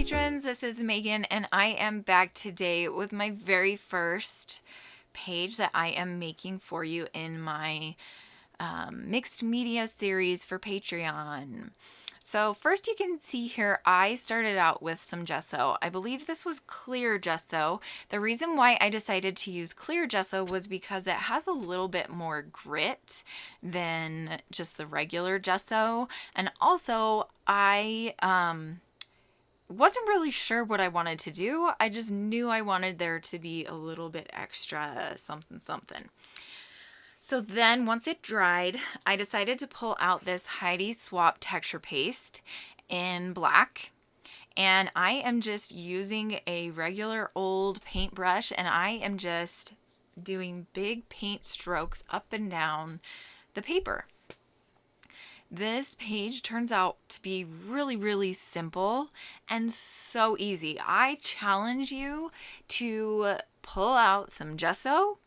patrons, this is Megan and I am back today with my very first page that I am making for you in my mixed media series for Patreon. So first you can see here I started out with some gesso. I believe this was clear gesso. The reason why I decided to use clear gesso was because it has a little bit more grit than just the regular gesso, and also I wasn't really sure what I wanted to do. I just knew I wanted there to be a little bit extra something. So then once it dried, I decided to pull out this Heidi Swap texture paste in black. And I am just using a regular old paintbrush, and I am just doing big paint strokes up and down the paper. This page turns out to be really, really simple and so easy. I challenge you to pull out some gesso,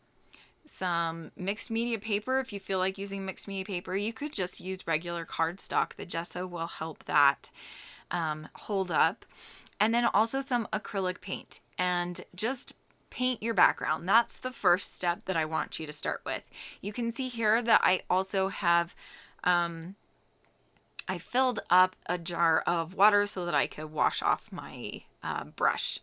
some mixed media paper. If you feel like using mixed media paper, you could just use regular cardstock. The gesso will help that hold up. And then also some acrylic paint, and just paint your background. That's the first step that I want you to start with. You can see here that I also have I filled up a jar of water so that I could wash off my brush.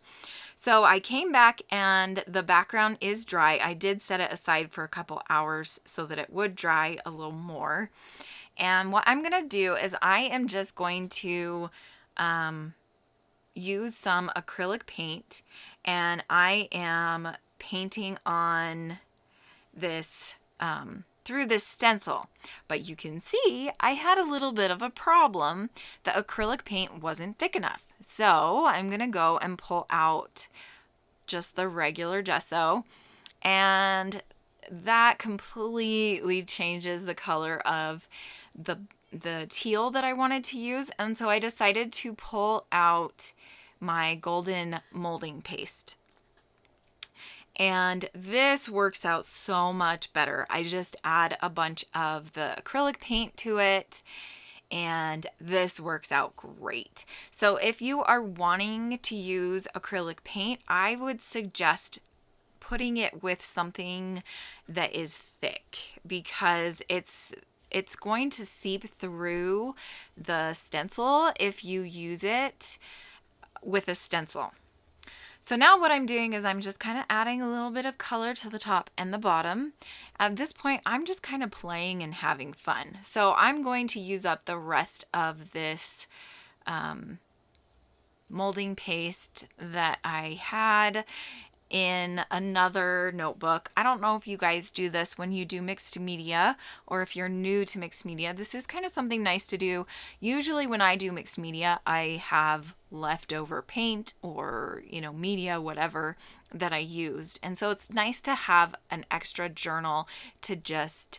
So I came back and the background is dry. I did set it aside for a couple hours so that it would dry a little more. And what I'm going to do is I am just going to use some acrylic paint, and I am painting on this through this stencil. But you can see I had a little bit of a problem. The acrylic paint wasn't thick enough. So I'm going to go and pull out just the regular gesso, and that completely changes the color of the teal that I wanted to use. And so I decided to pull out my golden molding paste. And this works out so much better. I just add a bunch of the acrylic paint to it, and this works out great. So if you are wanting to use acrylic paint, I would suggest putting it with something that is thick, because it's going to seep through the stencil if you use it with a stencil. So now what I'm doing is I'm just kind of adding a little bit of color to the top and the bottom. At this point, I'm just kind of playing and having fun. So I'm going to use up the rest of this molding paste that I had in another notebook. I don't know if you guys do this when you do mixed media, or if you're new to mixed media. This is kind of something nice to do. Usually when I do mixed media, I have leftover paint or, media, whatever that I used. And so it's nice to have an extra journal to just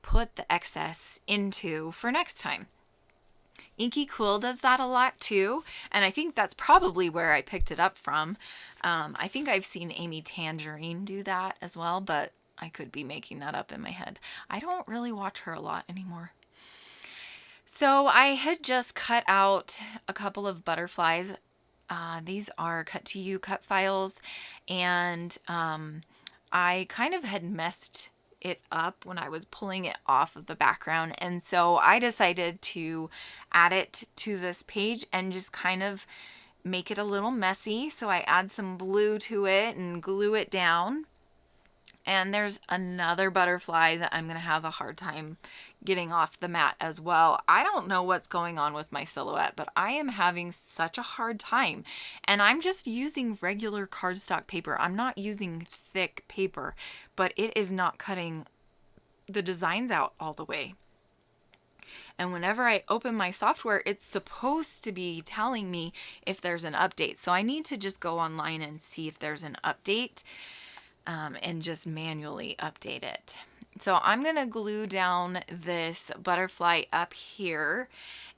put the excess into for next time. Inky Quill does that a lot too, and I think that's probably where I picked it up from. I think I've seen Amy Tangerine do that as well, but I could be making that up in my head. I don't really watch her a lot anymore. So I had just cut out a couple of butterflies. These are cut to you cut files, and I kind of had messed it up when I was pulling it off of the background, and so I decided to add it to this page and just kind of make it a little messy. So I add some blue to it and glue it down. And there's another butterfly that I'm going to have a hard time getting off the mat as well. I don't know what's going on with my silhouette, but I am having such a hard time. And I'm just using regular cardstock paper. I'm not using thick paper, but it is not cutting the designs out all the way. And whenever I open my software, it's supposed to be telling me if there's an update. So I need to just go online and see if there's an update. And just manually update it. So I'm going to glue down this butterfly up here,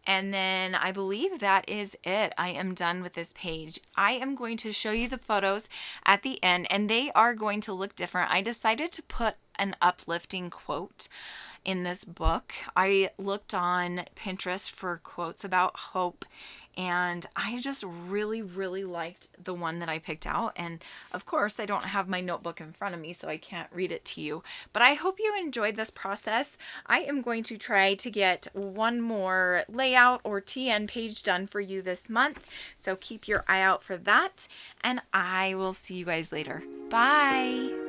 and then I believe that is it. I am done with this page. I am going to show you the photos at the end, and they are going to look different. I decided to put an uplifting quote in this book. I looked on Pinterest for quotes about hope, and I just really, really liked the one that I picked out. And of course, I don't have my notebook in front of me, so I can't read it to you. But I hope you enjoyed this process. I am going to try to get one more layout or TN page done for you this month. So keep your eye out for that, and I will see you guys later. Bye.